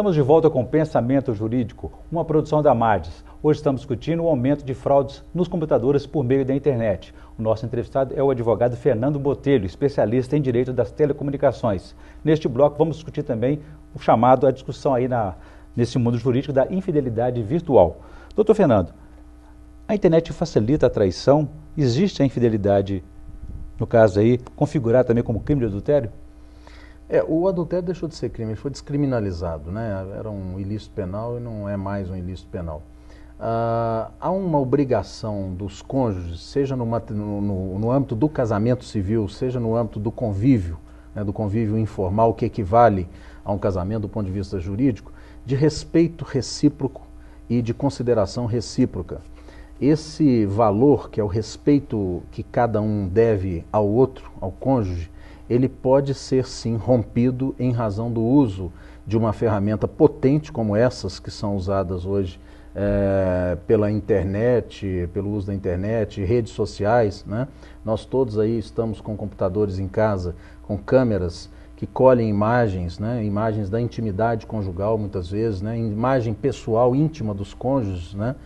Estamos de volta com Pensamento Jurídico, uma produção da Marges. Hoje estamos discutindo o aumento de fraudes nos computadores por meio da internet. O nosso entrevistado é o advogado Fernando Botelho, especialista em direito das telecomunicações. Neste bloco vamos discutir também o chamado, a discussão aí nesse mundo jurídico da infidelidade virtual. Doutor Fernando, a internet facilita a traição? Existe a infidelidade, no caso aí, configurada também como crime de adultério? O adultério deixou de ser crime, ele foi descriminalizado, né? Era um ilícito penal e não é mais um ilícito penal. Há uma obrigação dos cônjuges, seja no âmbito do casamento civil, seja no âmbito do convívio, né, do convívio informal, que equivale a um casamento do ponto de vista jurídico, de respeito recíproco e de consideração recíproca. Esse valor, que é o respeito que cada um deve ao outro, ao cônjuge, ele pode ser sim rompido em razão do uso de uma ferramenta potente como essas que são usadas hoje pela internet, pelo uso da internet, redes sociais, né? Nós todos aí estamos com computadores em casa, com câmeras que colhem imagens, né? Imagens da intimidade conjugal muitas vezes, né? Imagem pessoal íntima dos cônjuges, né?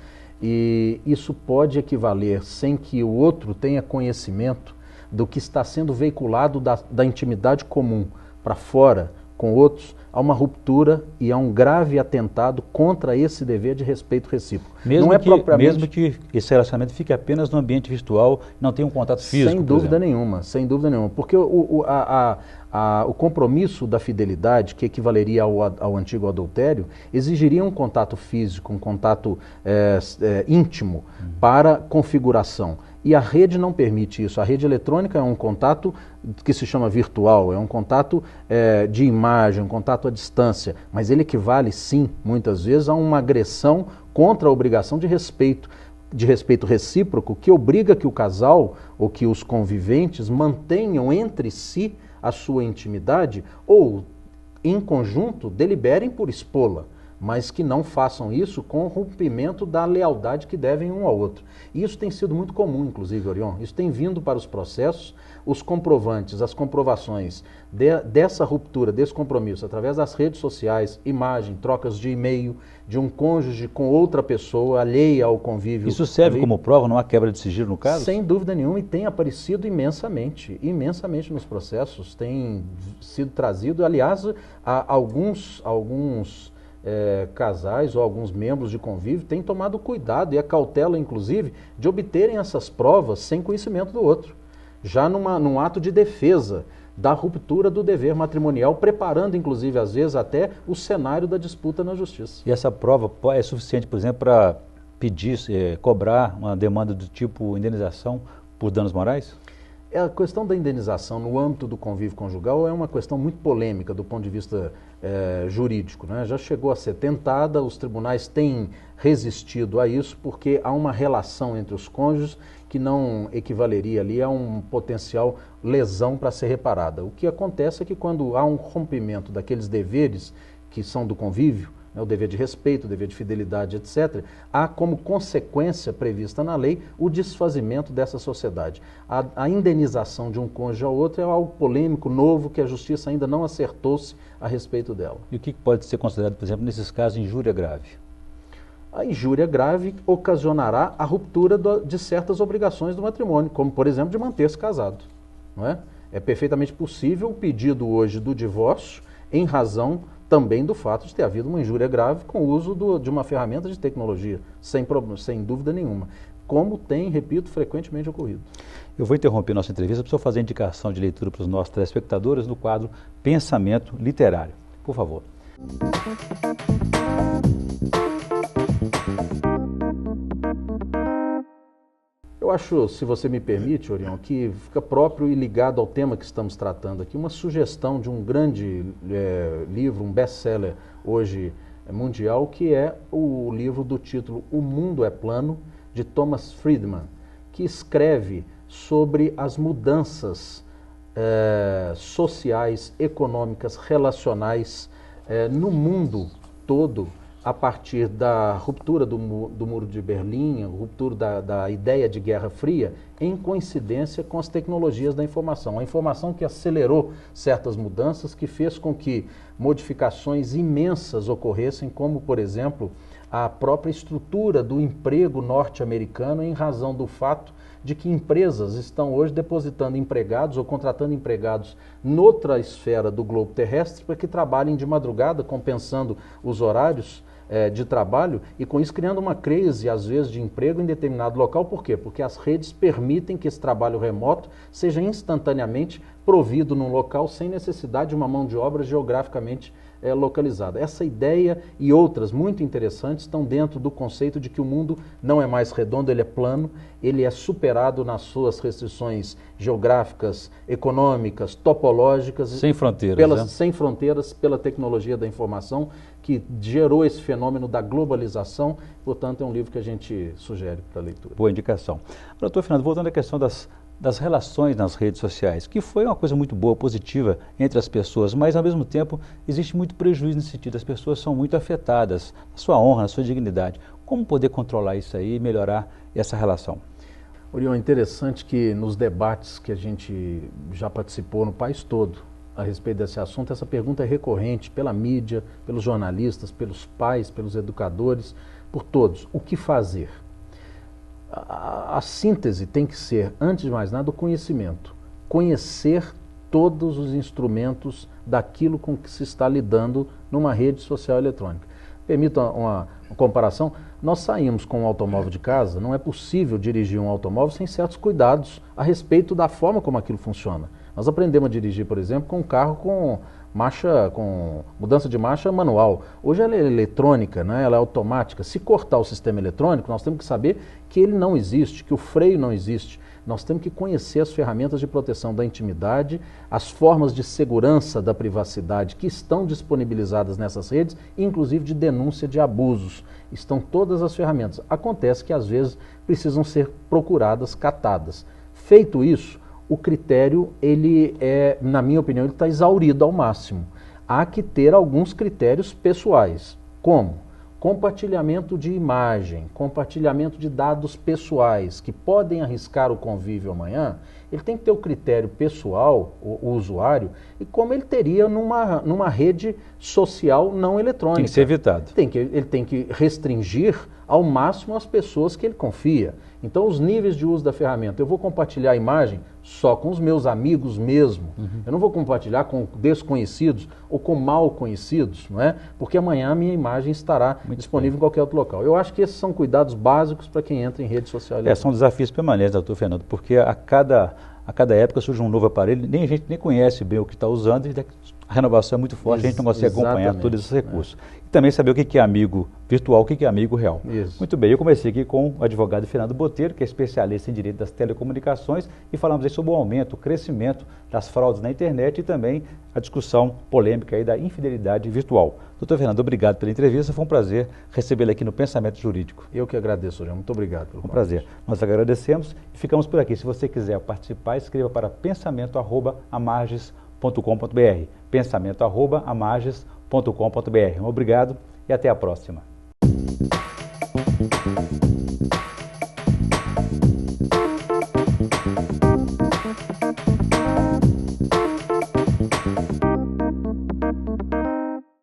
E isso pode equivaler, sem que o outro tenha conhecimento do que está sendo veiculado da intimidade comum para fora com outros, a uma ruptura e a um grave atentado contra esse dever de respeito recíproco. Mesmo que esse relacionamento fique apenas no ambiente virtual, não tenha um contato físico, sem dúvida nenhuma, porque o compromisso da fidelidade, que equivaleria ao antigo adultério, exigiria um contato físico, um contato íntimo para configuração. E a rede não permite isso. A rede eletrônica é um contato que se chama virtual, é um contato de imagem, um contato à distância, mas ele equivale sim, muitas vezes, a uma agressão contra a obrigação de respeito recíproco, que obriga que o casal ou que os conviventes mantenham entre si a sua intimidade ou, em conjunto, deliberem por expô-la, mas que não façam isso com o rompimento da lealdade que devem um ao outro. E isso tem sido muito comum, inclusive, Orion. Isso tem vindo para os processos, os comprovantes, as comprovações dessa ruptura, desse compromisso, através das redes sociais, imagem, trocas de e-mail, de um cônjuge com outra pessoa alheia ao convívio. Isso serve como prova, não há quebra de sigilo no caso? Sem dúvida nenhuma, e tem aparecido imensamente nos processos, tem sido trazido, aliás, alguns casais ou alguns membros de convívio têm tomado cuidado e a cautela, inclusive, de obterem essas provas sem conhecimento do outro, já num ato de defesa da ruptura do dever matrimonial, preparando, inclusive, às vezes, até o cenário da disputa na justiça. E essa prova é suficiente, por exemplo, para pedir, cobrar uma demanda do tipo indenização por danos morais? A questão da indenização no âmbito do convívio conjugal é uma questão muito polêmica do ponto de vista jurídico, né? Já chegou a ser tentada, os tribunais têm resistido a isso porque há uma relação entre os cônjuges que não equivaleria ali a um potencial lesão para ser reparada. O que acontece é que quando há um rompimento daqueles deveres que são do convívio, o dever de respeito, o dever de fidelidade, etc., há como consequência prevista na lei o desfazimento dessa sociedade. A indenização de um cônjuge ao outro é algo polêmico, novo, que a justiça ainda não acertou-se a respeito dela. E o que pode ser considerado, por exemplo, nesses casos, injúria grave? A injúria grave ocasionará a ruptura de certas obrigações do matrimônio, como, por exemplo, de manter-se casado. Não é? É perfeitamente possível o pedido hoje do divórcio em razão também do fato de ter havido uma injúria grave com o uso de uma ferramenta de tecnologia, sem dúvida nenhuma, como tem, repito, frequentemente ocorrido. Eu vou interromper nossa entrevista para fazer indicação de leitura para os nossos telespectadores no quadro Pensamento Literário. Por favor. Eu acho, se você me permite, Orion, que fica próprio e ligado ao tema que estamos tratando aqui, uma sugestão de um grande livro, um best-seller hoje mundial, que é o livro do título O Mundo é Plano, de Thomas Friedman, que escreve sobre as mudanças sociais, econômicas, relacionais no mundo todo a partir da ruptura do Muro de Berlim, a ruptura da ideia de Guerra Fria, em coincidência com as tecnologias da informação. A informação que acelerou certas mudanças, que fez com que modificações imensas ocorressem, como, por exemplo, a própria estrutura do emprego norte-americano, em razão do fato de que empresas estão hoje depositando empregados ou contratando empregados noutra esfera do globo terrestre para que trabalhem de madrugada, compensando os horários de trabalho e com isso criando uma crise, às vezes, de emprego em determinado local. Por quê? Porque as redes permitem que esse trabalho remoto seja instantaneamente provido num local sem necessidade de uma mão de obra geograficamente localizada. Essa ideia e outras muito interessantes estão dentro do conceito de que o mundo não é mais redondo, ele é plano, ele é superado nas suas restrições geográficas, econômicas, topológicas. Sem fronteiras. Sem fronteiras, pela tecnologia da informação, que gerou esse fenômeno da globalização. Portanto, é um livro que a gente sugere para a leitura. Boa indicação. Doutor Fernando, voltando à questão das relações nas redes sociais, que foi uma coisa muito boa, positiva entre as pessoas, mas ao mesmo tempo existe muito prejuízo nesse sentido. As pessoas são muito afetadas na sua honra, na sua dignidade. Como poder controlar isso aí e melhorar essa relação? Orion, é interessante que nos debates que a gente já participou no país todo a respeito desse assunto, essa pergunta é recorrente pela mídia, pelos jornalistas, pelos pais, pelos educadores, por todos. O que fazer? A síntese tem que ser, antes de mais nada, o conhecimento. Conhecer todos os instrumentos daquilo com que se está lidando numa rede social eletrônica. Permita uma comparação. Nós saímos com um automóvel de casa, não é possível dirigir um automóvel sem certos cuidados a respeito da forma como aquilo funciona. Nós aprendemos a dirigir, por exemplo, com um carro com mudança de marcha manual. Hoje ela é eletrônica, né? Ela é automática. Se cortar o sistema eletrônico, nós temos que saber que ele não existe, que o freio não existe. Nós temos que conhecer as ferramentas de proteção da intimidade, as formas de segurança da privacidade que estão disponibilizadas nessas redes, inclusive de denúncia de abusos. Estão todas as ferramentas. Acontece que às vezes precisam ser procuradas, catadas. Feito isso, o critério, ele é, na minha opinião, ele está exaurido ao máximo. Há que ter alguns critérios pessoais. Como? Compartilhamento de imagem, compartilhamento de dados pessoais que podem arriscar o convívio amanhã. Ele tem que ter o critério pessoal, o usuário, e como ele teria numa rede social não eletrônica. Tem que ser evitado. Ele tem que restringir ao máximo as pessoas que ele confia. Então, os níveis de uso da ferramenta. Eu vou compartilhar a imagem só com os meus amigos mesmo. Eu não vou compartilhar com desconhecidos ou com mal conhecidos, não é? Porque amanhã a minha imagem estará disponível em qualquer outro local. Eu acho que esses são cuidados básicos para quem entra em rede social. São desafios permanentes, doutor Fernando, porque a cada época surge um novo aparelho, a gente nem conhece bem o que está usando, e a renovação é muito forte, a gente não consegue acompanhar todos esses recursos. E também saber o que é amigo virtual, o que é amigo real. Isso. Muito bem, eu comecei aqui com o advogado Fernando Botelho, que é especialista em direito das telecomunicações, e falamos aí sobre o aumento, o crescimento das fraudes na internet e também a discussão polêmica aí da infidelidade virtual. Doutor Fernando, obrigado pela entrevista, foi um prazer recebê-lo aqui no Pensamento Jurídico. Eu que agradeço, João. Muito obrigado pelo convite. Um prazer. Nós agradecemos e ficamos por aqui. Se você quiser participar, escreva para pensamento@amarges.com.br, pensamento@amarges.com.br. Obrigado e até a próxima.